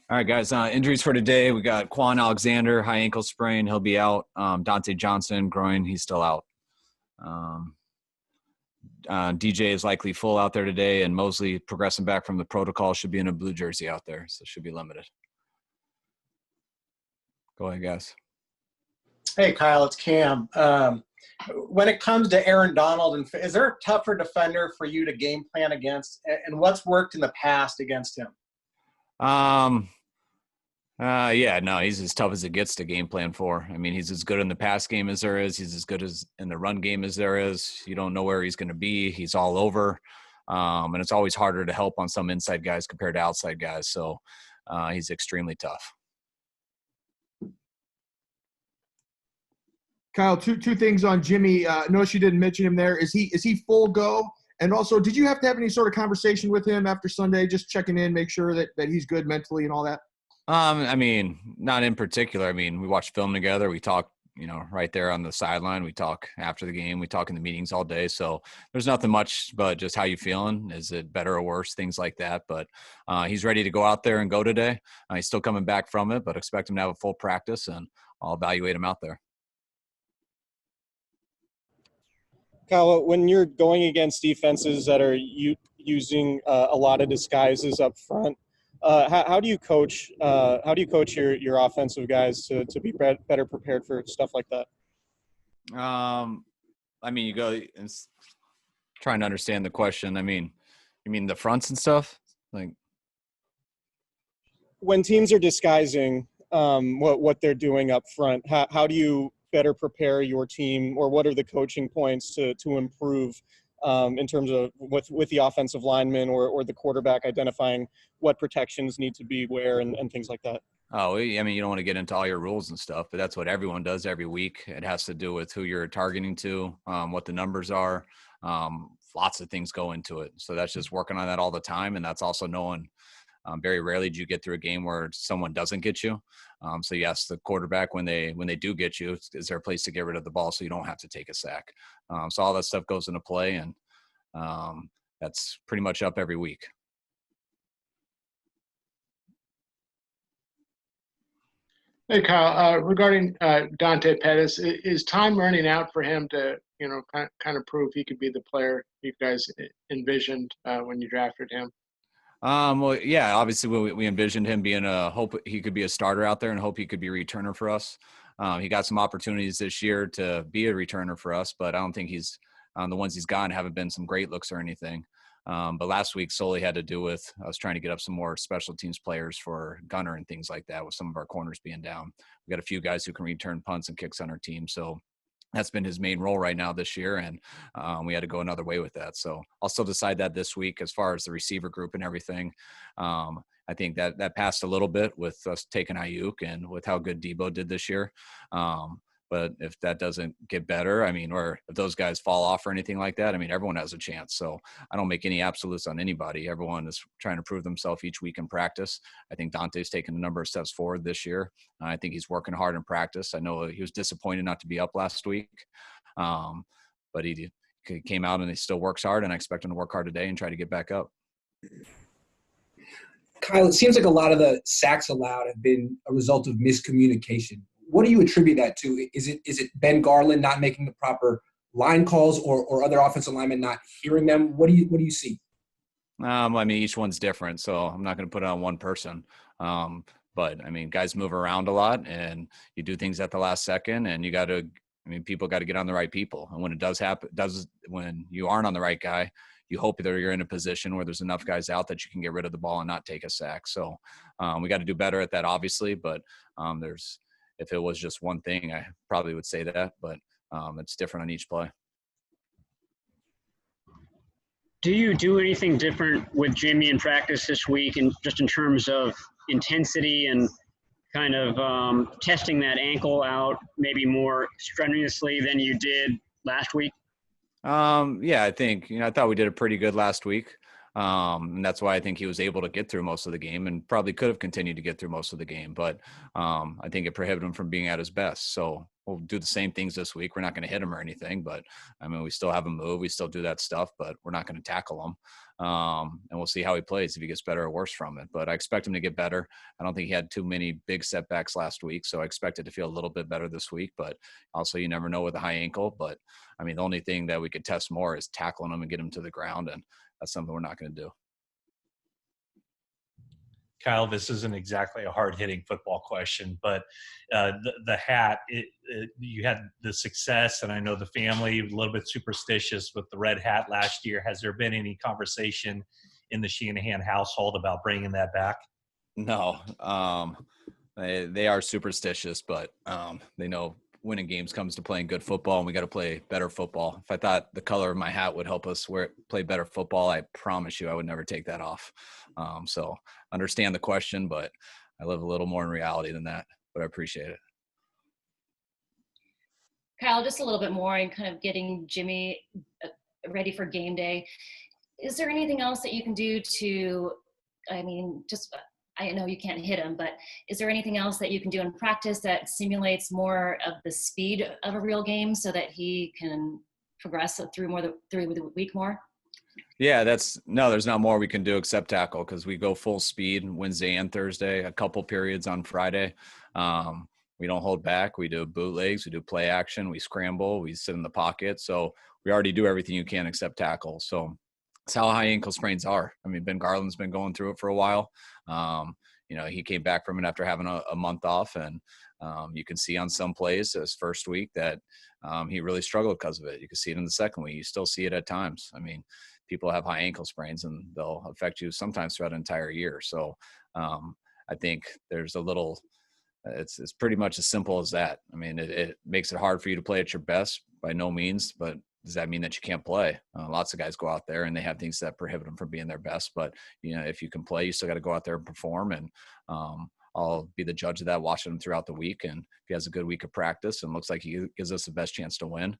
All right, guys. Injuries for today. We got Kwon Alexander, high ankle sprain. He'll be out. Dante Johnson, groin. He's still out. DJ is likely full out there today, and Moseley, progressing back from the protocol, should be in a blue jersey out there, so should be limited. Go ahead, guys. Hey, Kyle, it's Cam. When it comes to Aaron Donald, is there a tougher defender for you to game plan against, and what's worked in the past against him? Yeah, no, he's as tough as it gets to game plan for. I mean, he's as good in the pass game as there is. He's as good as in the run game as there is. You don't know where he's going to be. He's all over. And it's always harder to help on some inside guys compared to outside guys. So he's extremely tough. Kyle, two things on Jimmy. Notice you didn't mention him there. Is he full go? And also, did you have to have any sort of conversation with him after Sunday, just checking in, make sure that he's good mentally and all that? I mean, not in particular. I mean, we watch film together. We talk, right there on the sideline. We talk after the game. We talk in the meetings all day. So there's nothing much but just how you feeling. Is it better or worse? Things like that. But he's ready to go out there and go today. He's still coming back from it, but expect him to have a full practice, and I'll evaluate him out there. Kyle, when you're going against defenses that are using a lot of disguises up front, how do you coach your offensive guys to be better prepared for stuff like that? I mean, you go and trying to understand the question. I mean, you mean the fronts and stuff? Like when teams are disguising what they're doing up front, how do you better prepare your team, or what are the coaching points to improve in terms of with the offensive lineman or the quarterback identifying what protections need to be where and things like that? Oh, I mean, you don't want to get into all your rules and stuff, but that's what everyone does every week. It has to do with who you're targeting to, what the numbers are. Lots of things go into it. So that's just working on that all the time. And that's also knowing very rarely do you get through a game where someone doesn't get you. So yes, the quarterback, when they do get you, is there a place to get rid of the ball so you don't have to take a sack? So all that stuff goes into play, and that's pretty much up every week. Hey, Kyle, regarding Dante Pettis, is time running out for him to, kind of prove he could be the player you guys envisioned when you drafted him? Well, yeah, obviously we envisioned him being hope he could be a starter out there and hope he could be a returner for us. He got some opportunities this year to be a returner for us, but I don't think he's the ones he's gotten haven't been some great looks or anything. But last week solely had to do with us trying to get up some more special teams players for gunner and things like that with some of our corners being down. We got a few guys who can return punts and kicks on our team. So that's been his main role right now this year, and we had to go another way with that. So I'll still decide that this week as far as the receiver group and everything. I think that passed a little bit with us taking Ayuk and with how good Debo did this year. But if that doesn't get better, I mean, or if those guys fall off or anything like that, I mean, everyone has a chance. So I don't make any absolutes on anybody. Everyone is trying to prove themselves each week in practice. I think Dante's taken a number of steps forward this year. I think he's working hard in practice. I know he was disappointed not to be up last week, but he came out and he still works hard, and I expect him to work hard today and try to get back up. Kyle, it seems like a lot of the sacks allowed have been a result of miscommunication. What do you attribute that to? Is it Ben Garland not making the proper line calls, or other offensive linemen not hearing them? What do you see? I mean, each one's different, so I'm not going to put it on one person. But I mean, guys move around a lot, and you do things at the last second, and people got to get on the right people. And when it does happen, when you aren't on the right guy, you hope that you're in a position where there's enough guys out that you can get rid of the ball and not take a sack. So we got to do better at that, obviously. But if it was just one thing, I probably would say that, but it's different on each play. Do you do anything different with Jimmy in practice this week, and just in terms of intensity and kind of testing that ankle out maybe more strenuously than you did last week? Yeah, I think, I thought we did a pretty good last week. And that's why I think he was able to get through most of the game, and probably could have continued to get through most of the game. But I think it prohibited him from being at his best. So we'll do the same things this week. We're not going to hit him or anything, but I mean, we still have him move. We still do that stuff, but we're not going to tackle him. And we'll see how he plays, if he gets better or worse from it. But I expect him to get better. I don't think he had too many big setbacks last week, so I expect it to feel a little bit better this week. But also, you never know with a high ankle. But I mean, the only thing that we could test more is tackling him and get him to the ground, and that's something we're not going to do. Kyle, this isn't exactly a hard-hitting football question, but the hat, you had the success, and I know the family a little bit superstitious with the red hat last year. Has there been any conversation in the Shanahan household about bringing that back? No, they are superstitious, but they know winning games comes to playing good football, and we got to play better football. If I thought the color of my hat would help us play better football, I promise you I would never take that off. So understand the question, but I live a little more in reality than that, but I appreciate it. Kyle, just a little bit more and kind of getting Jimmy ready for game day. Is there anything else that you can do to, I know you can't hit him, but is there anything else that you can do in practice that simulates more of the speed of a real game so that he can progress through the week more? Yeah, there's not more we can do except tackle, because we go full speed Wednesday and Thursday, a couple periods on Friday. We don't hold back. We do bootlegs, we do play action, we scramble, we sit in the pocket. So we already do everything you can except tackle. So it's how high ankle sprains are. I mean, Ben Garland's been going through it for a while. He came back from it after having a month off, and you can see on some plays his first week that he really struggled because of it. You can see it in the second week. You still see it at times. I mean, people have high ankle sprains, and they'll affect you sometimes throughout an entire year. So I think there's a little it's pretty much as simple as that. I mean, it makes it hard for you to play at your best, by no means, but does that mean that you can't play? Lots of guys go out there and they have things that prohibit them from being their best. But, if you can play, you still got to go out there and perform. And I'll be the judge of that, watching him throughout the week. And if he has a good week of practice and looks like he gives us the best chance to win,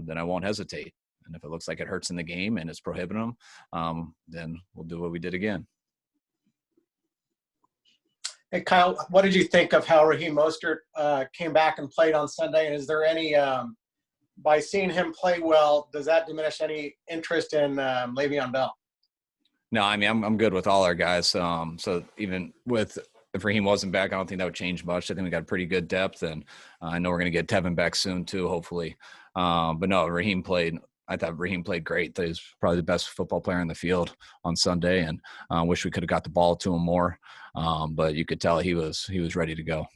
then I won't hesitate. And if it looks like it hurts in the game and it's prohibiting him, then we'll do what we did again. Hey, Kyle, what did you think of how Raheem Mostert came back and played on Sunday? And is there any by seeing him play well, does that diminish any interest in Le'Veon Bell? No, I mean, I'm good with all our guys. So even if Raheem wasn't back, I don't think that would change much. I think we got pretty good depth, and I know we're going to get Tevin back soon too, hopefully. But no, Raheem played. I thought Raheem played great. He was probably the best football player in the field on Sunday, and wish we could have got the ball to him more. But you could tell he was ready to go.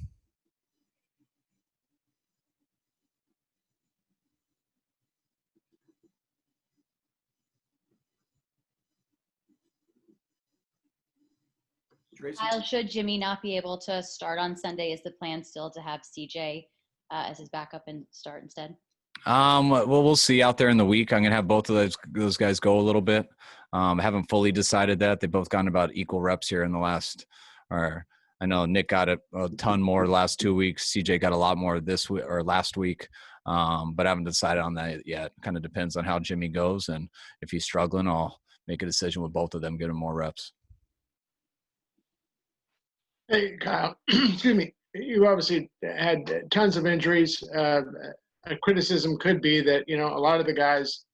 Kyle, should Jimmy not be able to start on Sunday, is the plan still to have CJ as his backup and start instead? Well, we'll see out there in the week. I'm going to have both of those guys go a little bit. I haven't fully decided that. They've both gotten about equal reps here in the last – or I know Nick got a ton more the last 2 weeks. CJ got a lot more this week or last week, but I haven't decided on that yet. Kind of depends on how Jimmy goes, and if he's struggling, I'll make a decision with both of them, get him more reps. Hey, Kyle, excuse me. You obviously had tons of injuries. A criticism could be that, a lot of the guys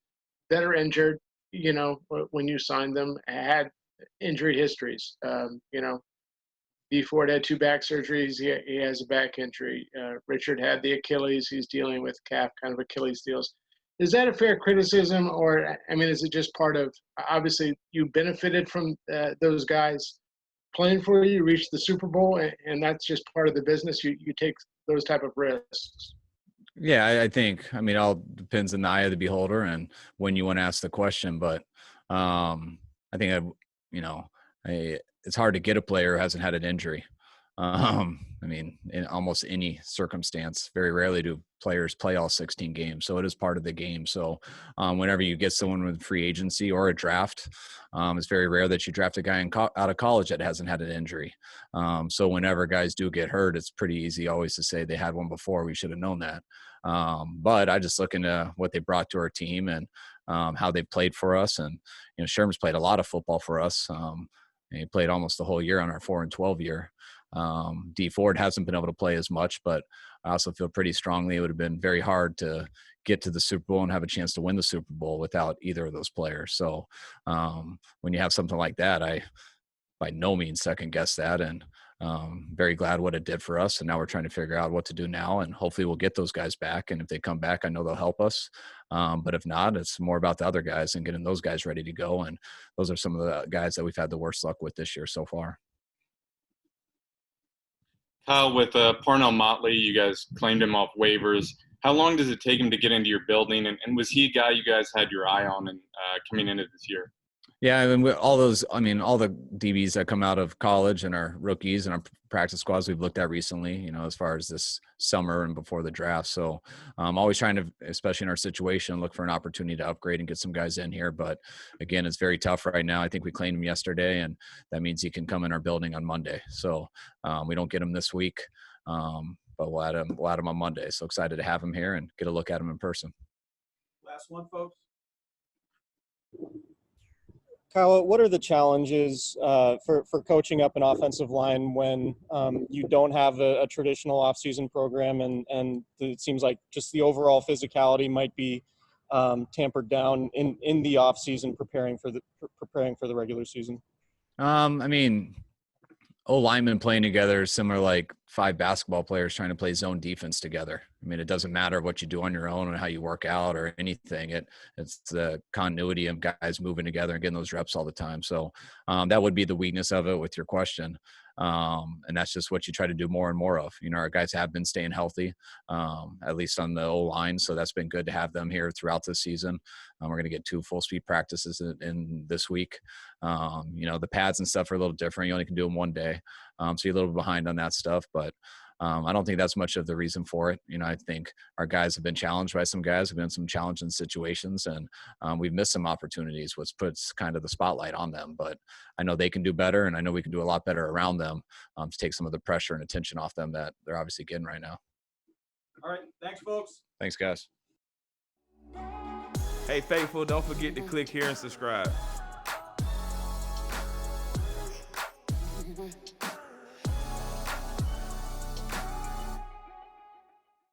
that are injured, when you signed them, had injury histories. D Ford had 2 back surgeries. He has a back injury. Richard had the Achilles. He's dealing with calf kind of Achilles deals. Is that a fair criticism, or, is it just part of, obviously you benefited from those guys playing for you, reach the Super Bowl, and that's just part of the business. You take those type of risks. Yeah, I think, it all depends on the eye of the beholder and when you want to ask the question. But I think, it's hard to get a player who hasn't had an injury. In almost any circumstance, very rarely do players play all 16 games. So it is part of the game. So whenever you get someone with free agency or a draft, it's very rare that you draft a guy out of college that hasn't had an injury. So whenever guys do get hurt, it's pretty easy always to say they had one before. We should have known that. But I just look into what they brought to our team and how they played for us. And, Sherman's played a lot of football for us. He played almost the whole year on our 4-12 year. D Ford hasn't been able to play as much, but I also feel pretty strongly it would have been very hard to get to the Super Bowl and have a chance to win the Super Bowl without either of those players. So when you have something like that, I by no means second guess that, and very glad what it did for us. And now we're trying to figure out what to do now, and hopefully we'll get those guys back. And if they come back, I know they'll help us. But if not, it's more about the other guys and getting those guys ready to go. And those are some of the guys that we've had the worst luck with this year so far. Kyle, with Parnell Motley, you guys claimed him off waivers. How long does it take him to get into your building? And was he a guy you guys had your eye on and coming into this year? Yeah, I mean, all the DBs that come out of college and our rookies and our practice squads we've looked at recently, as far as this summer and before the draft. So I'm always trying to, especially in our situation, look for an opportunity to upgrade and get some guys in here. But again, it's very tough right now. I think we claimed him yesterday, and that means he can come in our building on Monday. So we don't get him this week, but we'll add him on Monday. So excited to have him here and get a look at him in person. Last one, folks. Kyle, what are the challenges for coaching up an offensive line when you don't have a traditional offseason program and it seems like just the overall physicality might be tampered down in the offseason preparing for the regular season? I mean, linemen playing together is similar like 5 basketball players trying to play zone defense together. I mean, it doesn't matter what you do on your own and how you work out or anything. It's the continuity of guys moving together and getting those reps all the time. So that would be the weakness of it with your question. And that's just what you try to do more and more of. Our guys have been staying healthy, at least on the O-line. So that's been good to have them here throughout this season. We're going to get 2 full speed practices in this week. The pads and stuff are a little different. You only can do them one day. So you're a little behind on that stuff, but I don't think that's much of the reason for it. I think our guys have been challenged by some guys, have been in some challenging situations, and we've missed some opportunities, which puts kind of the spotlight on them. But I know they can do better, and I know we can do a lot better around them to take some of the pressure and attention off them that they're obviously getting right now. All right. Thanks, folks. Thanks, guys. Hey, faithful, don't forget to click here and subscribe.